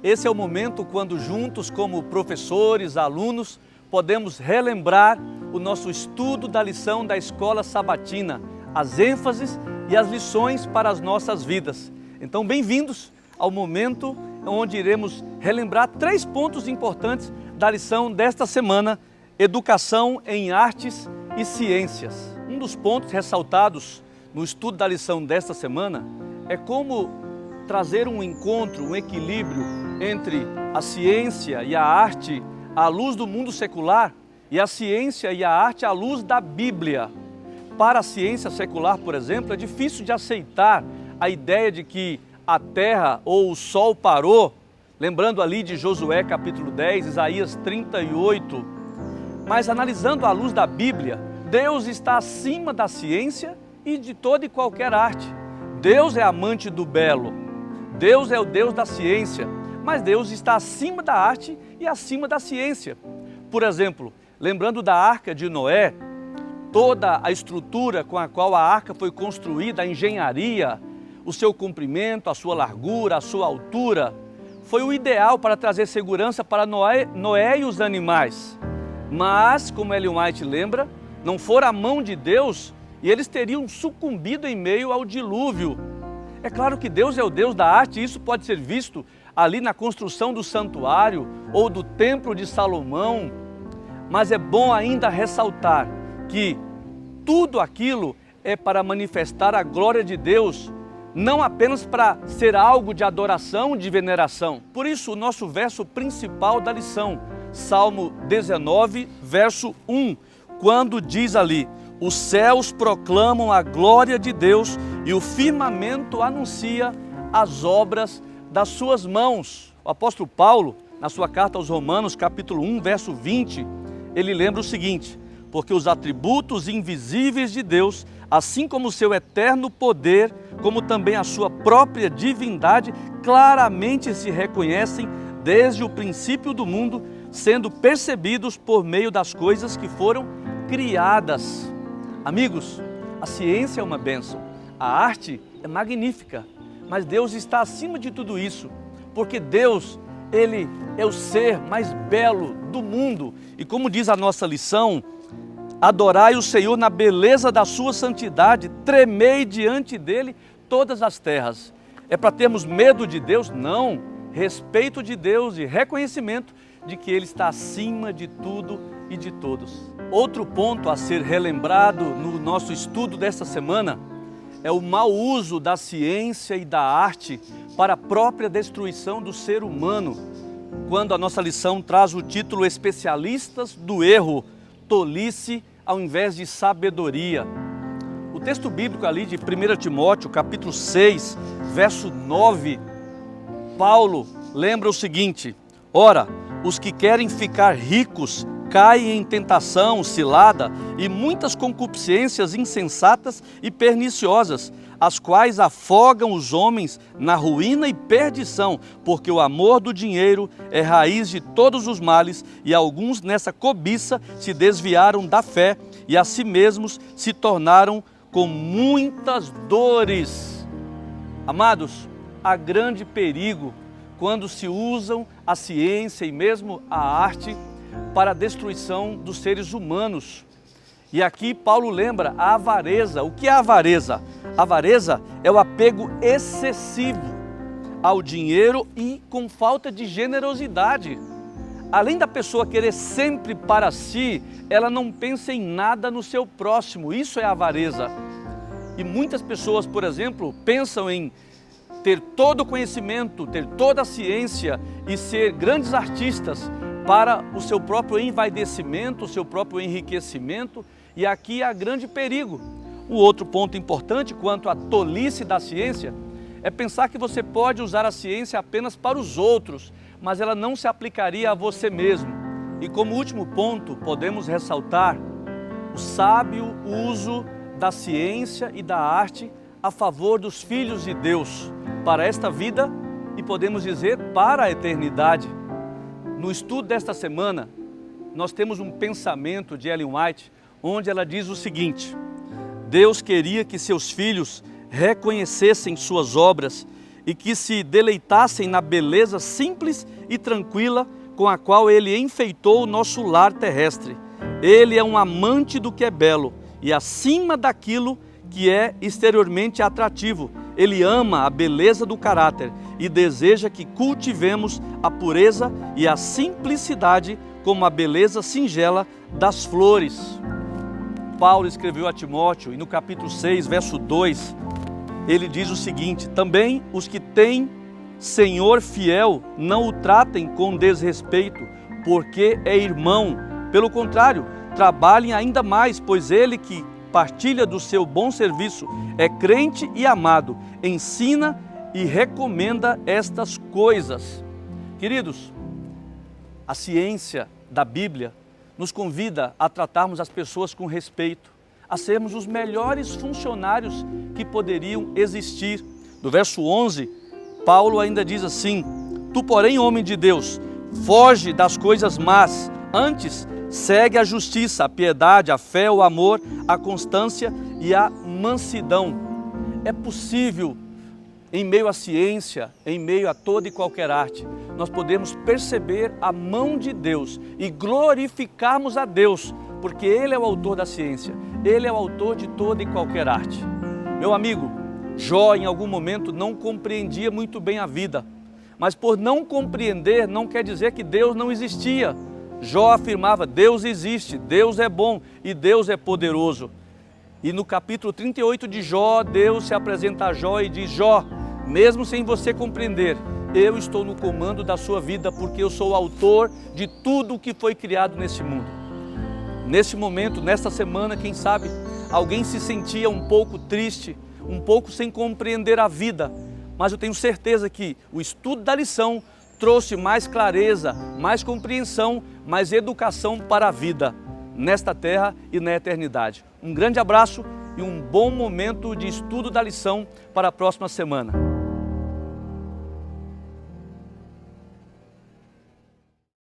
Esse é o momento quando juntos, como professores, alunos, podemos relembrar o nosso estudo da lição da escola sabatina, as ênfases e as lições para as nossas vidas. Então, bem-vindos ao momento onde iremos relembrar 3 pontos importantes da lição desta semana, Educação em Artes e Ciências. Um dos pontos ressaltados no estudo da lição desta semana é como trazer um encontro, um equilíbrio entre a ciência e a arte à luz do mundo secular e a ciência e a arte à luz da Bíblia. Para a ciência secular, por exemplo, é difícil de aceitar a ideia de que a Terra ou o Sol parou, lembrando ali de Josué capítulo 10, Isaías 38. Mas analisando à luz da Bíblia, Deus está acima da ciência e de toda e qualquer arte. Deus é amante do belo, Deus é o Deus da ciência, mas Deus está acima da arte e acima da ciência. Por exemplo, lembrando da Arca de Noé, toda a estrutura com a qual a arca foi construída, a engenharia, o seu comprimento, a sua largura, a sua altura, foi o ideal para trazer segurança para Noé e os animais. Mas, como Ellen White lembra, não fora a mão de Deus e eles teriam sucumbido em meio ao dilúvio. É claro que Deus é o Deus da arte e isso pode ser visto ali na construção do santuário ou do templo de Salomão. Mas é bom ainda ressaltar que tudo aquilo é para manifestar a glória de Deus, não apenas para ser algo de adoração, de veneração. Por isso, o nosso verso principal da lição, Salmo 19, verso 1, quando diz ali: os céus proclamam a glória de Deus e o firmamento anuncia as obras das suas mãos. O apóstolo Paulo, na sua carta aos Romanos, capítulo 1, verso 20, ele lembra o seguinte: porque os atributos invisíveis de Deus, assim como o seu eterno poder, como também a sua própria divindade, claramente se reconhecem desde o princípio do mundo, sendo percebidos por meio das coisas que foram criadas. Amigos, a ciência é uma bênção, a arte é magnífica, mas Deus está acima de tudo isso, porque Deus, Ele é o ser mais belo do mundo. E como diz a nossa lição, adorai o Senhor na beleza da sua santidade, tremei diante dEle todas as terras. É para termos medo de Deus? Não, respeito de Deus e reconhecimento de que Ele está acima de tudo e de todos. Outro ponto a ser relembrado no nosso estudo desta semana é o mau uso da ciência e da arte para a própria destruição do ser humano, quando a nossa lição traz o título Especialistas do Erro, Tolice ao invés de sabedoria. O texto bíblico ali de 1 Timóteo, capítulo 6, verso 9, Paulo lembra o seguinte: ora, os que querem ficar ricos caem em tentação, cilada e muitas concupiscências insensatas e perniciosas, as quais afogam os homens na ruína e perdição, porque o amor do dinheiro é raiz de todos os males, e alguns nessa cobiça se desviaram da fé e a si mesmos se tornaram com muitas dores. Amados, há grande perigo quando se usam a ciência e mesmo a arte para a destruição dos seres humanos. E aqui Paulo lembra a avareza. O que é a avareza? A avareza é o apego excessivo ao dinheiro e com falta de generosidade. Além da pessoa querer sempre para si, ela não pensa em nada no seu próximo. Isso é avareza. E muitas pessoas, por exemplo, pensam em ter todo o conhecimento, ter toda a ciência e ser grandes artistas para o seu próprio envaidecimento, o seu próprio enriquecimento, e aqui há grande perigo. O outro ponto importante quanto à tolice da ciência é pensar que você pode usar a ciência apenas para os outros, mas ela não se aplicaria a você mesmo. E como último ponto, podemos ressaltar o sábio uso da ciência e da arte a favor dos filhos de Deus, para esta vida e podemos dizer para a eternidade. No estudo desta semana, nós temos um pensamento de Ellen White, onde ela diz o seguinte: Deus queria que seus filhos reconhecessem suas obras e que se deleitassem na beleza simples e tranquila com a qual Ele enfeitou o nosso lar terrestre. Ele é um amante do que é belo e acima daquilo que é exteriormente atrativo. Ele ama a beleza do caráter e deseja que cultivemos a pureza e a simplicidade como a beleza singela das flores. Paulo escreveu a Timóteo e no capítulo 6, verso 2, ele diz o seguinte: também os que têm Senhor fiel não o tratem com desrespeito, porque é irmão. Pelo contrário, trabalhem ainda mais, pois ele que partilha do seu bom serviço é crente e amado, ensina e recomenda estas coisas. Queridos, a ciência da Bíblia nos convida a tratarmos as pessoas com respeito, a sermos os melhores funcionários que poderiam existir. No verso 11, Paulo ainda diz assim: tu, porém, homem de Deus, foge das coisas más, antes segue a justiça, a piedade, a fé, o amor, a constância e a mansidão. É possível, em meio à ciência, em meio a toda e qualquer arte, nós podemos perceber a mão de Deus e glorificarmos a Deus, porque Ele é o autor da ciência, Ele é o autor de toda e qualquer arte. Meu amigo, Jó em algum momento não compreendia muito bem a vida, mas por não compreender não quer dizer que Deus não existia. Jó afirmava: Deus existe, Deus é bom e Deus é poderoso. E no capítulo 38 de Jó, Deus se apresenta a Jó e diz: Jó, mesmo sem você compreender, eu estou no comando da sua vida, porque eu sou o autor de tudo o que foi criado nesse mundo. Neste momento, nesta semana, quem sabe, alguém se sentia um pouco triste, um pouco sem compreender a vida, mas eu tenho certeza que o estudo da lição trouxe mais clareza, mais compreensão, mais educação para a vida, nesta terra e na eternidade. Um grande abraço e um bom momento de estudo da lição para a próxima semana.